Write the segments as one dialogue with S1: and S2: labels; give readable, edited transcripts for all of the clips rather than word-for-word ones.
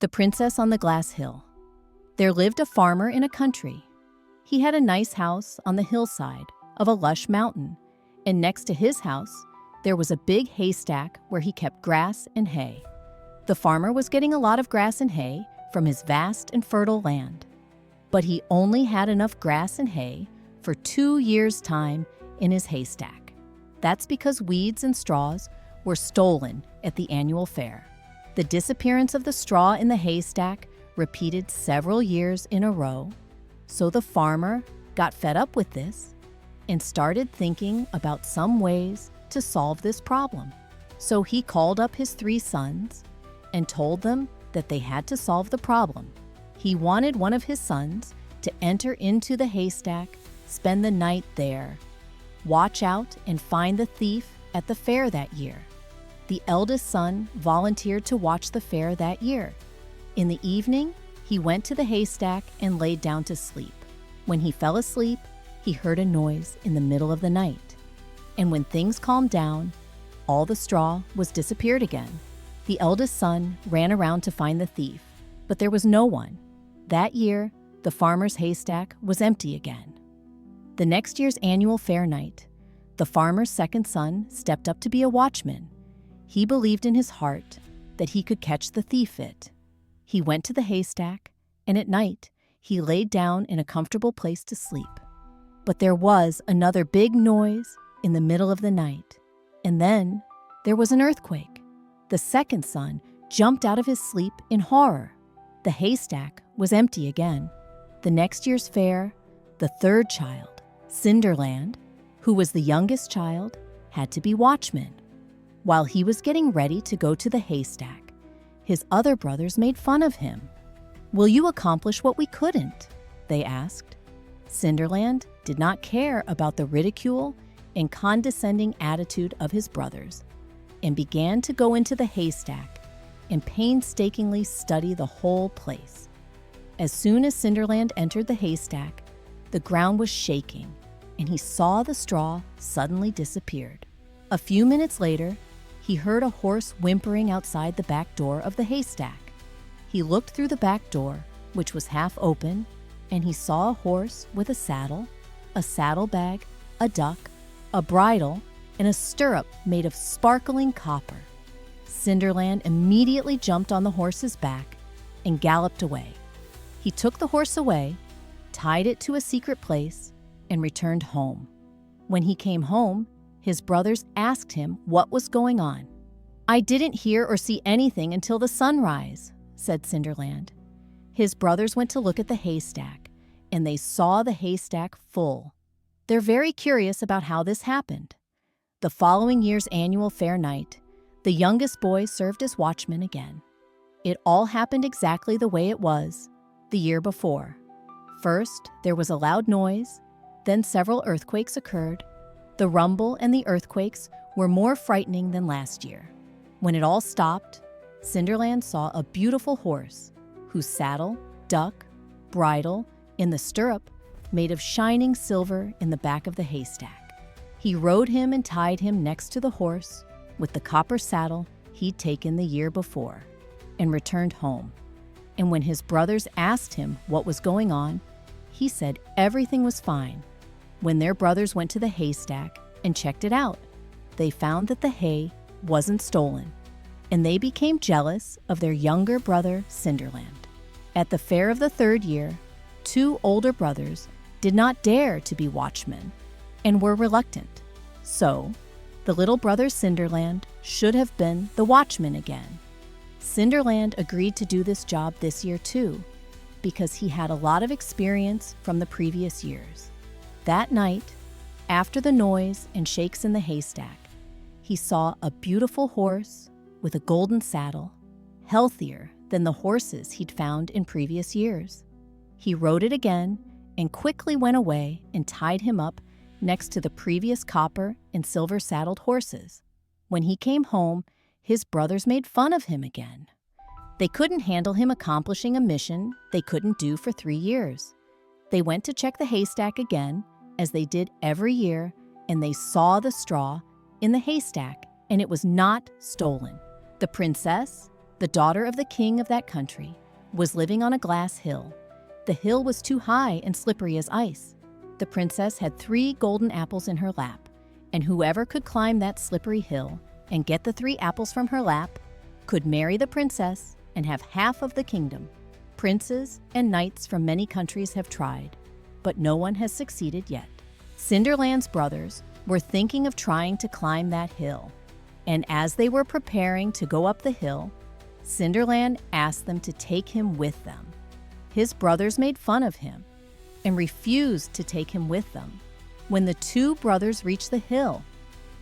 S1: The Princess on the Glass Hill. There lived a farmer in a country. He had a nice house on the hillside of a lush mountain, and next to his house, there was a big haystack where he kept grass and hay. The farmer was getting a lot of grass and hay from his vast and fertile land, but he only had enough grass and hay for 2 years' time in his haystack. That's because weeds and straws were stolen at the annual fair. The disappearance of the straw in the haystack repeated several years in a row, so the farmer got fed up with this and started thinking about some ways to solve this problem. So he called up his 3 sons and told them that they had to solve the problem. He wanted one of his sons to enter into the haystack, spend the night there, watch out and find the thief at the fair that year. The eldest son volunteered to watch the fair that year. In the evening, he went to the haystack and laid down to sleep. When he fell asleep, he heard a noise in the middle of the night. And when things calmed down, all the straw was disappeared again. The eldest son ran around to find the thief, but there was no one. That year, the farmer's haystack was empty again. The next year's annual fair night, the farmer's second son stepped up to be a watchman. He believed in his heart that he could catch the thief. He went to the haystack, and at night, he laid down in a comfortable place to sleep. But there was another big noise in the middle of the night, and then there was an earthquake. The second son jumped out of his sleep in horror. The haystack was empty again. The next year's fair, the third child, Cinderland, who was the youngest child, had to be watchman. While he was getting ready to go to the haystack, his other brothers made fun of him. "Will you accomplish what we couldn't?" they asked. Cinderland did not care about the ridicule and condescending attitude of his brothers and began to go into the haystack and painstakingly study the whole place. As soon as Cinderland entered the haystack, the ground was shaking and he saw the straw suddenly disappeared. A few minutes later, he heard a horse whimpering outside the back door of the haystack. He looked through the back door, which was half open, and he saw a horse with a saddlebag, a duck, a bridle, and a stirrup made of sparkling copper. Cinderland immediately jumped on the horse's back and galloped away. He took the horse away, tied it to a secret place, and returned home. When he came home, his brothers asked him what was going on. "I didn't hear or see anything until the sunrise," said Cinderland. His brothers went to look at the haystack, and they saw the haystack full. They're very curious about how this happened. The following year's annual fair night, the youngest boy served as watchman again. It all happened exactly the way it was the year before. First, there was a loud noise, then several earthquakes occurred. The rumble and the earthquakes were more frightening than last year. When it all stopped, Cinderland saw a beautiful horse whose saddle, duck, bridle, and the stirrup made of shining silver in the back of the haystack. He rode him and tied him next to the horse with the copper saddle he'd taken the year before and returned home. And when his brothers asked him what was going on, he said everything was fine. When their brothers went to the haystack and checked it out, they found that the hay wasn't stolen, and they became jealous of their younger brother, Cinderland. At the fair of the third year, 2 older brothers did not dare to be watchmen and were reluctant. So, the little brother Cinderland should have been the watchman again. Cinderland agreed to do this job this year too, because he had a lot of experience from the previous years. That night, after the noise and shakes in the haystack, he saw a beautiful horse with a golden saddle, healthier than the horses he'd found in previous years. He rode it again and quickly went away and tied him up next to the previous copper and silver-saddled horses. When he came home, his brothers made fun of him again. They couldn't handle him accomplishing a mission they couldn't do for 3 years. They went to check the haystack again, as they did every year, and they saw the straw in the haystack, and it was not stolen. The princess, The daughter of the king of that country was living on a glass hill. The hill was too high and slippery as ice. The princess had 3 golden apples in her lap, and whoever could climb that slippery hill and get the 3 apples from her lap could marry the princess and have half of the kingdom. Princes and knights from many countries have tried, but no one has succeeded yet. Cinderland's brothers were thinking of trying to climb that hill, and as they were preparing to go up the hill, Cinderland asked them to take him with them. His brothers made fun of him and refused to take him with them. When the 2 brothers reached the hill,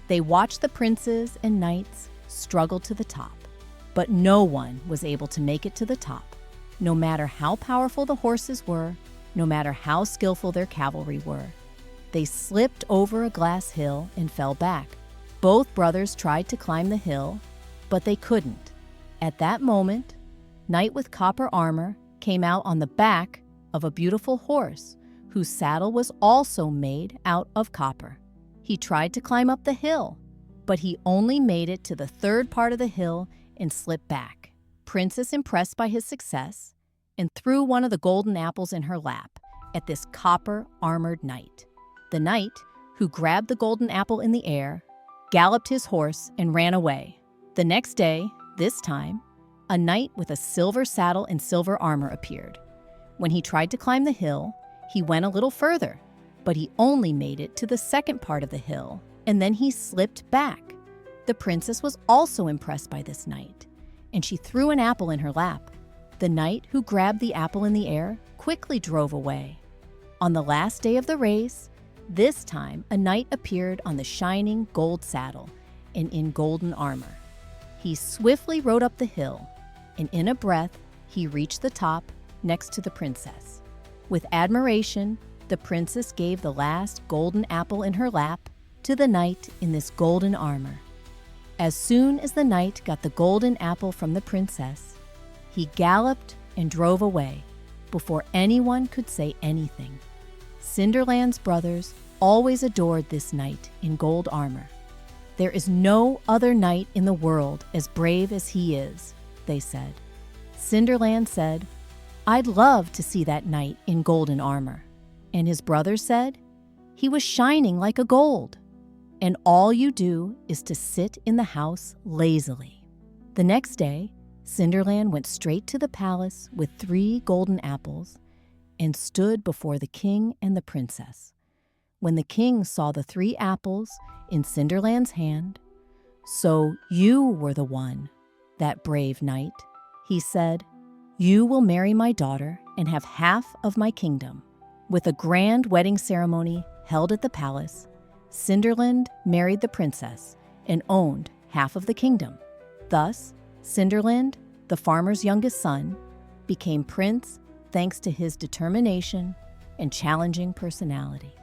S1: they watched the princes and knights struggle to the top, but no one was able to make it to the top. No matter how powerful the horses were, no matter how skillful their cavalry were, they slipped over a glass hill and fell back. Both brothers tried to climb the hill, but they couldn't. At that moment, Knight with copper armor came out on the back of a beautiful horse whose saddle was also made out of copper. He tried to climb up the hill, but he only made it to the 3rd part of the hill and slipped back. Princess, impressed by his success, and threw one of the golden apples in her lap at this copper-armored knight. The knight, who grabbed the golden apple in the air, galloped his horse and ran away. The next day, this time, a knight with a silver saddle and silver armor appeared. When he tried to climb the hill, he went a little further, but he only made it to the 2nd part of the hill, and then he slipped back. The princess was also impressed by this knight, and she threw an apple in her lap. The knight who grabbed the apple in the air quickly drove away. On the last day of the race, this time a knight appeared on the shining gold saddle and in golden armor. He swiftly rode up the hill, and in a breath, he reached the top next to the princess. With admiration, the princess gave the last golden apple in her lap to the knight in this golden armor. As soon as the knight got the golden apple from the princess, he galloped and drove away before anyone could say anything. Cinderland's brothers always adored this knight in gold armor. "There is no other knight in the world as brave as he is," they said. Cinderland said, "I'd love to see that knight in golden armor." And his brothers said, "He was shining like a gold. And all you do is to sit in the house lazily." The next day, Cinderland went straight to the palace with 3 golden apples and stood before the king and the princess. When the king saw the 3 apples in Cinderland's hand, "So you were the one, that brave knight," he said. "You will marry my daughter and have half of my kingdom." With a grand wedding ceremony held at the palace, Cinderland married the princess and owned half of the kingdom. Thus, Cinderland, the farmer's youngest son, became prince thanks to his determination and challenging personality.